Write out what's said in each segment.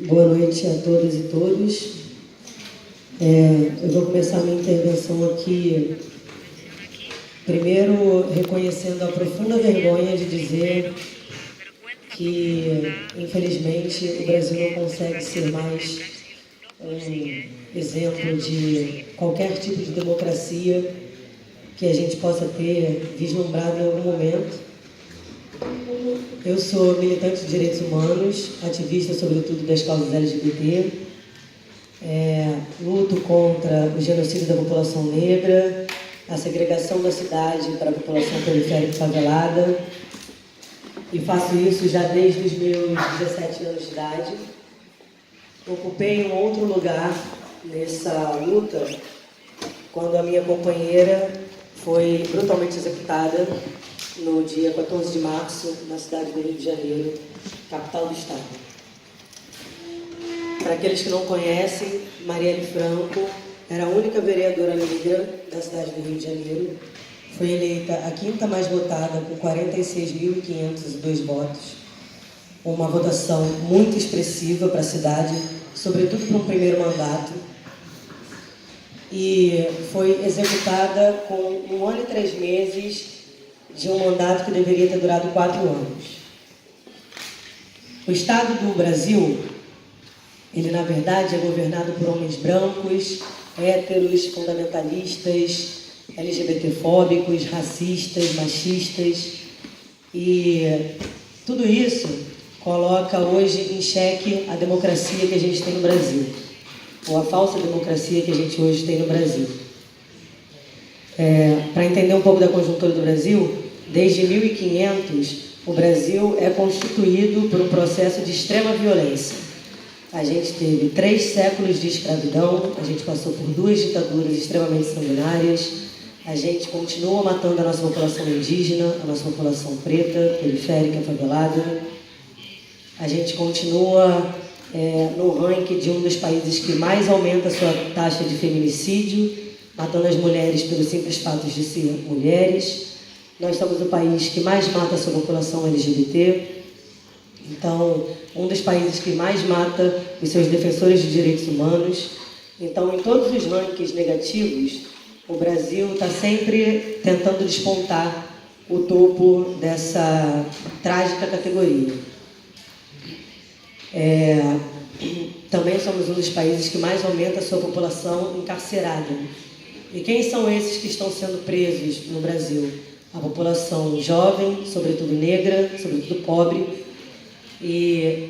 Boa noite a todas e todos. Eu vou começar a minha intervenção aqui, primeiro reconhecendo a profunda vergonha de dizer que, infelizmente, o Brasil não consegue ser mais um exemplo de qualquer tipo de democracia que a gente possa ter vislumbrado em algum momento. Eu sou militante de direitos humanos, ativista sobretudo das causas LGBT, luto contra o genocídio da população negra, a segregação da cidade para a população periférica e favelada, e faço isso já desde os meus 17 anos de idade. Ocupei um outro lugar nessa luta quando a minha companheira foi brutalmente executada no dia 14 de março, na cidade do Rio de Janeiro, capital do estado. Para aqueles que não conhecem, Marielle Franco era a única vereadora negra da cidade do Rio de Janeiro. Foi eleita a quinta mais votada, com 46.502 votos. Uma votação muito expressiva para a cidade, sobretudo para um primeiro mandato. E foi executada com 1 ano e 3 meses de um mandato que deveria ter durado 4 anos. O Estado do Brasil, ele na verdade é governado por homens brancos, héteros, fundamentalistas, LGBTfóbicos, racistas, machistas, e tudo isso coloca hoje em xeque a democracia que a gente tem no Brasil, ou a falsa democracia que a gente hoje tem no Brasil. Para entender um pouco da conjuntura do Brasil, desde 1500, o Brasil é constituído por um processo de extrema violência. A gente teve 3 séculos de escravidão, a gente passou por 2 ditaduras extremamente sanguinárias, a gente continua matando a nossa população indígena, a nossa população preta, periférica, favelada. A gente continua no ranking de um dos países que mais aumenta a sua taxa de feminicídio, matando as mulheres pelo simples fato de ser mulheres. Nós somos o país que mais mata a sua população LGBT. Então, um dos países que mais mata os seus defensores de direitos humanos. Então, em todos os rankings negativos, o Brasil está sempre tentando despontar o topo dessa trágica categoria. Também somos um dos países que mais aumenta a sua população encarcerada. E quem são esses que estão sendo presos no Brasil? A população jovem, sobretudo negra, sobretudo pobre. E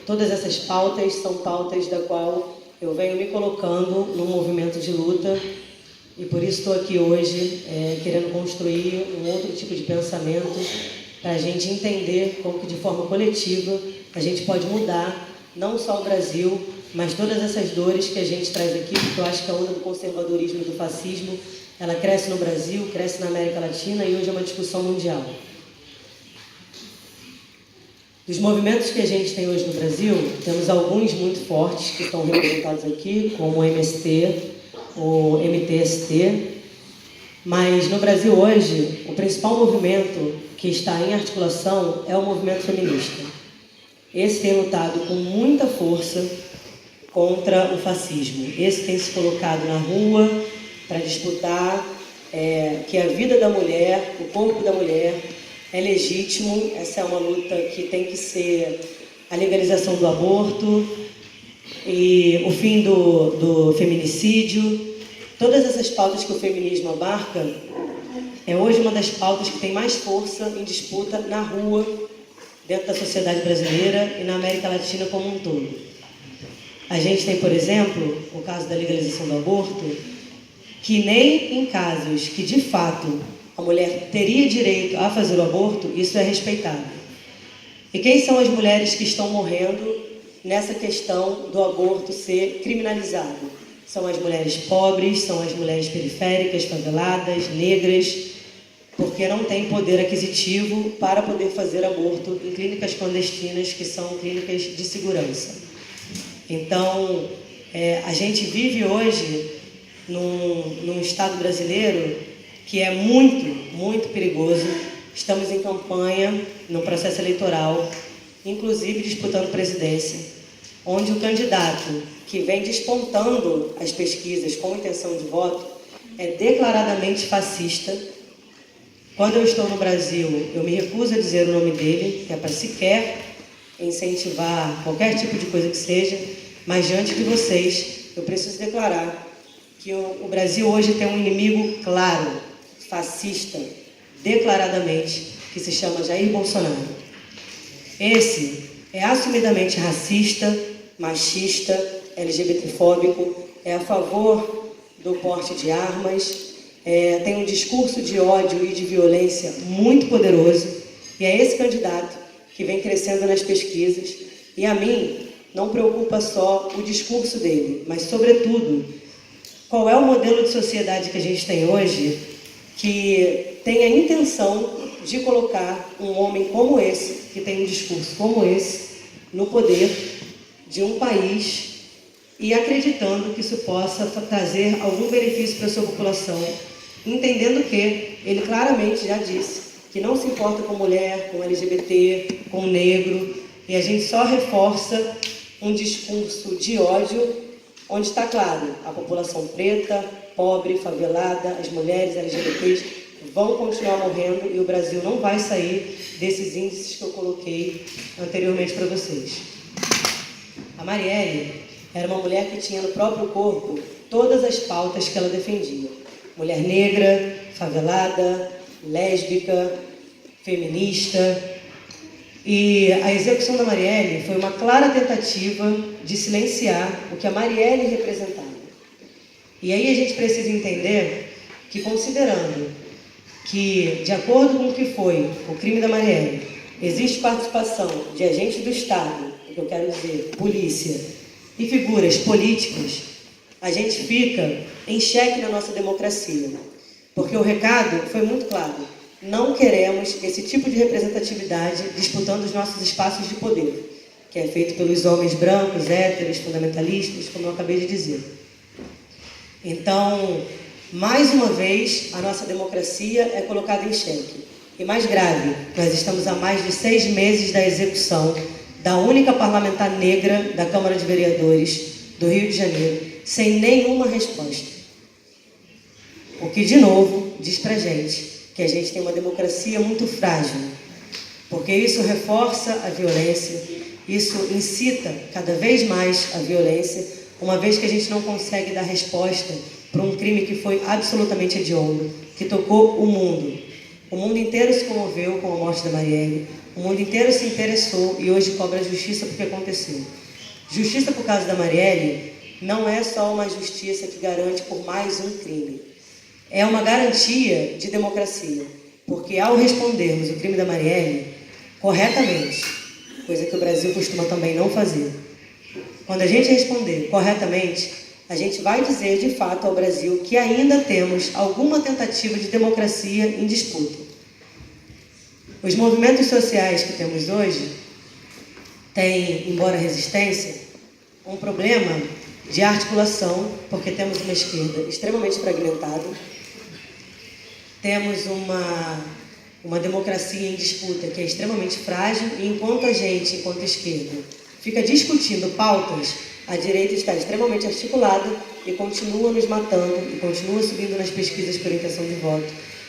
todas essas pautas são pautas da qual eu venho me colocando num movimento de luta, e por isso estou aqui hoje querendo construir um outro tipo de pensamento para a gente entender como que de forma coletiva a gente pode mudar não só o Brasil, mas todas essas dores que a gente traz aqui, porque eu acho que a onda do conservadorismo e do fascismo, ela cresce no Brasil, cresce na América Latina e hoje é uma discussão mundial. Dos movimentos que a gente tem hoje no Brasil, temos alguns muito fortes que estão representados aqui, como o MST, o MTST, mas no Brasil hoje, o principal movimento que está em articulação é o movimento feminista. Esse tem lutado com muita força contra o fascismo. Esse tem se colocado na rua para disputar que a vida da mulher, o corpo da mulher, é legítimo. Essa é uma luta que tem que ser a legalização do aborto e o fim do feminicídio. Todas essas pautas que o feminismo abarca é hoje uma das pautas que tem mais força em disputa na rua, dentro da sociedade brasileira e na América Latina como um todo. A gente tem, por exemplo, o caso da legalização do aborto, que nem em casos que, de fato, a mulher teria direito a fazer o aborto, isso é respeitado. E quem são as mulheres que estão morrendo nessa questão do aborto ser criminalizado? São as mulheres pobres, são as mulheres periféricas, faveladas, negras, porque não têm poder aquisitivo para poder fazer aborto em clínicas clandestinas, que são clínicas de segurança. Então, a gente vive hoje num Estado brasileiro que é muito, muito perigoso. Estamos em campanha, num processo eleitoral, inclusive disputando presidência. onde o candidato que vem despontando as pesquisas com intenção de voto é declaradamente fascista. Quando eu estou no Brasil, eu me recuso a dizer o nome dele, que é para sequer incentivar qualquer tipo de coisa que seja, mas diante de vocês, eu preciso declarar que o Brasil hoje tem um inimigo claro, fascista, declaradamente, que se chama Jair Bolsonaro. Esse é assumidamente racista, machista, LGBTfóbico, é a favor do porte de armas, tem um discurso de ódio e de violência muito poderoso, e é esse candidato que vem crescendo nas pesquisas, e a mim não preocupa só o discurso dele, mas, sobretudo, qual é o modelo de sociedade que a gente tem hoje que tem a intenção de colocar um homem como esse, que tem um discurso como esse, no poder de um país e acreditando que isso possa trazer algum benefício para a sua população, entendendo que ele claramente já disse que não se importa com mulher, com LGBT, com negro, e a gente só reforça um discurso de ódio, onde está claro, a população preta, pobre, favelada, as mulheres LGBTs vão continuar morrendo e o Brasil não vai sair desses índices que eu coloquei anteriormente para vocês. A Marielle era uma mulher que tinha no próprio corpo todas as pautas que ela defendia. Mulher negra, favelada, lésbica, feminista. E a execução da Marielle foi uma clara tentativa de silenciar o que a Marielle representava. E aí a gente precisa entender que, considerando que, de acordo com o que foi o crime da Marielle, existe participação de agentes do Estado, o que eu quero dizer, polícia, e figuras políticas, a gente fica em xeque na nossa democracia. Porque o recado foi muito claro. Não queremos esse tipo de representatividade disputando os nossos espaços de poder, que é feito pelos homens brancos, héteros, fundamentalistas, como eu acabei de dizer. Então, mais uma vez, a nossa democracia é colocada em xeque. E mais grave, nós estamos há mais de 6 meses da execução da única parlamentar negra da Câmara de Vereadores do Rio de Janeiro, sem nenhuma resposta. O que, de novo, diz pra gente que a gente tem uma democracia muito frágil, porque isso reforça a violência, isso incita cada vez mais a violência, uma vez que a gente não consegue dar resposta para um crime que foi absolutamente hediondo, que tocou o mundo. O mundo inteiro se comoveu com a morte da Marielle, o mundo inteiro se interessou e hoje cobra justiça porque aconteceu. Justiça por causa da Marielle não é só uma justiça que garante por mais um crime. É uma garantia de democracia, porque ao respondermos o crime da Marielle corretamente, coisa que o Brasil costuma também não fazer, quando a gente responder corretamente, a gente vai dizer de fato ao Brasil que ainda temos alguma tentativa de democracia em disputa. Os movimentos sociais que temos hoje têm, embora resistência, um problema de articulação, porque temos uma esquerda extremamente fragmentada, temos uma democracia em disputa que é extremamente frágil, e enquanto a gente, enquanto esquerda, fica discutindo pautas, a direita está extremamente articulada e continua nos matando, e continua subindo nas pesquisas por intenção de voto,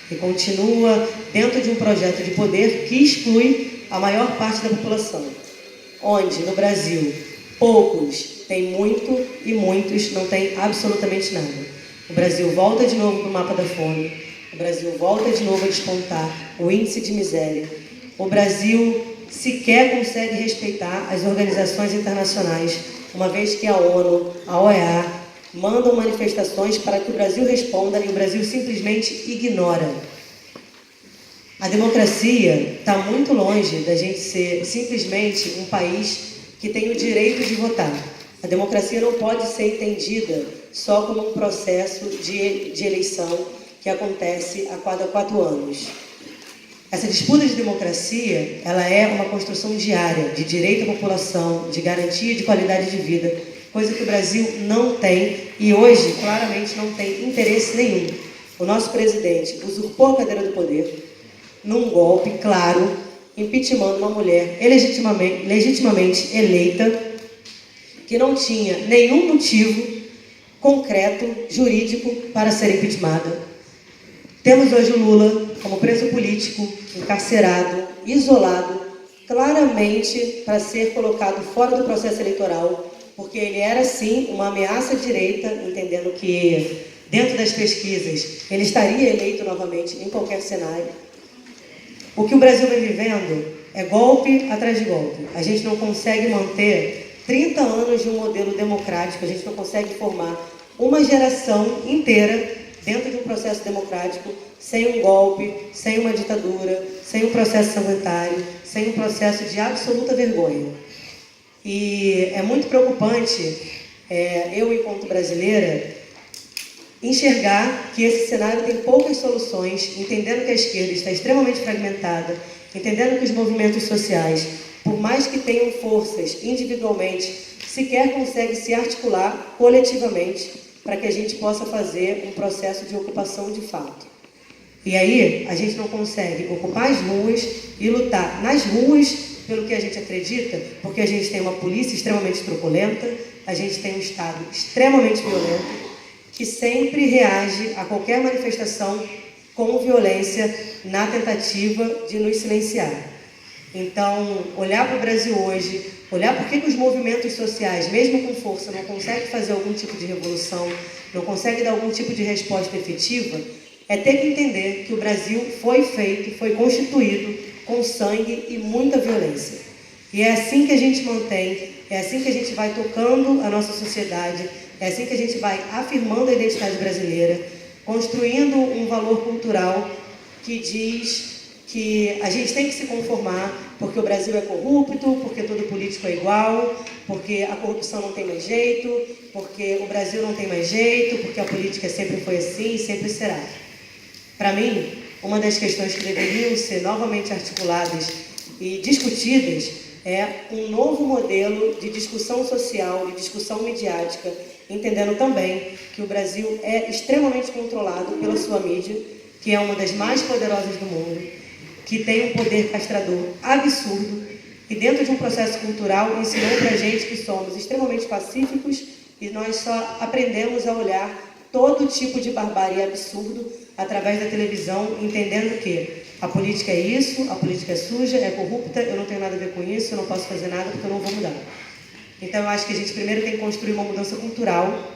e continua dentro de um projeto de poder que exclui a maior parte da população, onde, no Brasil, poucos têm muito e muitos não têm absolutamente nada. O Brasil volta de novo para o mapa da fome, o Brasil volta de novo a despontar o índice de miséria, o Brasil sequer consegue respeitar as organizações internacionais, uma vez que a ONU, a OEA, mandam manifestações para que o Brasil responda e o Brasil simplesmente ignora. A democracia está muito longe da gente ser simplesmente um país que tem o direito de votar. A democracia não pode ser entendida só como um processo de eleição que acontece a cada 4 anos. Essa disputa de democracia, ela é uma construção diária de direito à população, de garantia de qualidade de vida, coisa que o Brasil não tem e hoje claramente não tem interesse nenhum. O nosso presidente usurpou a cadeira do poder num golpe claro, impeachmentando uma mulher legitimamente eleita que não tinha nenhum motivo concreto, jurídico, para ser impeachmentada. Temos hoje o Lula como preso político, encarcerado, isolado, claramente para ser colocado fora do processo eleitoral, porque ele era, sim, uma ameaça à direita, entendendo que, dentro das pesquisas, ele estaria eleito novamente em qualquer cenário. O que o Brasil vem vivendo é golpe atrás de golpe. A gente não consegue manter 30 anos de um modelo democrático, a gente não consegue formar uma geração inteira dentro de um processo democrático sem um golpe, sem uma ditadura, sem um processo sanguinário, sem um processo de absoluta vergonha. E é muito preocupante, eu, enquanto brasileira, enxergar que esse cenário tem poucas soluções, entendendo que a esquerda está extremamente fragmentada, entendendo que os movimentos sociais, por mais que tenham forças individualmente, sequer conseguem se articular coletivamente para que a gente possa fazer um processo de ocupação de fato. E aí, a gente não consegue ocupar as ruas e lutar nas ruas pelo que a gente acredita, porque a gente tem uma polícia extremamente truculenta, a gente tem um Estado extremamente violento, que sempre reage a qualquer manifestação com violência na tentativa de nos silenciar. Então, olhar para o Brasil hoje, olhar por que os movimentos sociais, mesmo com força, não conseguem fazer algum tipo de revolução, não conseguem dar algum tipo de resposta efetiva, é ter que entender que o Brasil foi feito, foi constituído com sangue e muita violência. E é assim que a gente mantém, é assim que a gente vai tocando a nossa sociedade, é assim que a gente vai afirmando a identidade brasileira, construindo um valor cultural que diz que a gente tem que se conformar porque o Brasil é corrupto, porque todo político é igual, porque a corrupção não tem mais jeito, porque o Brasil não tem mais jeito, porque a política sempre foi assim e sempre será. Para mim, uma das questões que deveriam ser novamente articuladas e discutidas é um novo modelo de discussão social, de discussão midiática, entendendo também que o Brasil é extremamente controlado pela sua mídia, que é uma das mais poderosas do mundo, que tem um poder castrador absurdo e dentro de um processo cultural ensinou para a gente que somos extremamente pacíficos e nós só aprendemos a olhar todo tipo de barbárie absurdo através da televisão, entendendo que a política é isso, a política é suja, é corrupta, eu não tenho nada a ver com isso, eu não posso fazer nada porque eu não vou mudar. Então eu acho que a gente primeiro tem que construir uma mudança cultural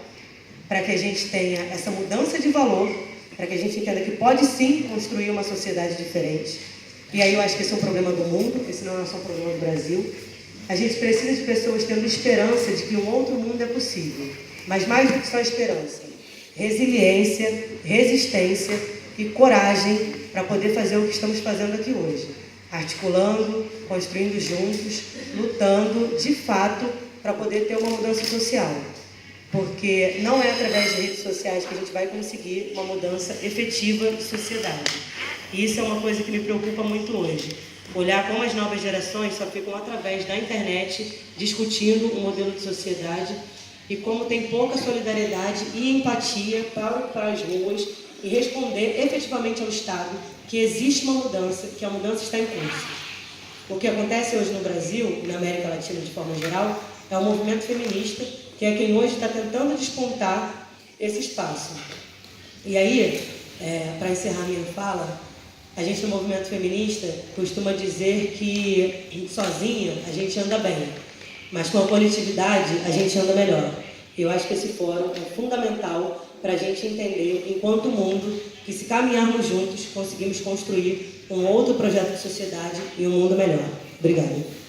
para que a gente tenha essa mudança de valor, para que a gente entenda que pode sim construir uma sociedade diferente. E aí eu acho que esse é um problema do mundo, esse não é só um problema do Brasil. A gente precisa de pessoas tendo esperança de que um outro mundo é possível, mas mais do que só esperança, resiliência, resistência e coragem para poder fazer o que estamos fazendo aqui hoje, articulando, construindo juntos, lutando de fato para poder ter uma mudança social, porque não é através de redes sociais que a gente vai conseguir uma mudança efetiva de sociedade. E isso é uma coisa que me preocupa muito hoje, olhar como as novas gerações só ficam através da internet discutindo um modelo de sociedade e como tem pouca solidariedade e empatia para as ruas e responder efetivamente ao Estado que existe uma mudança, que a mudança está em curso. O que acontece hoje no Brasil, na América Latina de forma geral, é o movimento feminista, que é quem hoje está tentando despontar esse espaço. E aí, para encerrar minha fala, a gente no movimento feminista costuma dizer que sozinha a gente anda bem, mas com a coletividade a gente anda melhor. Eu acho que esse fórum é fundamental para a gente entender, enquanto mundo, que se caminharmos juntos, conseguimos construir um outro projeto de sociedade e um mundo melhor. Obrigada.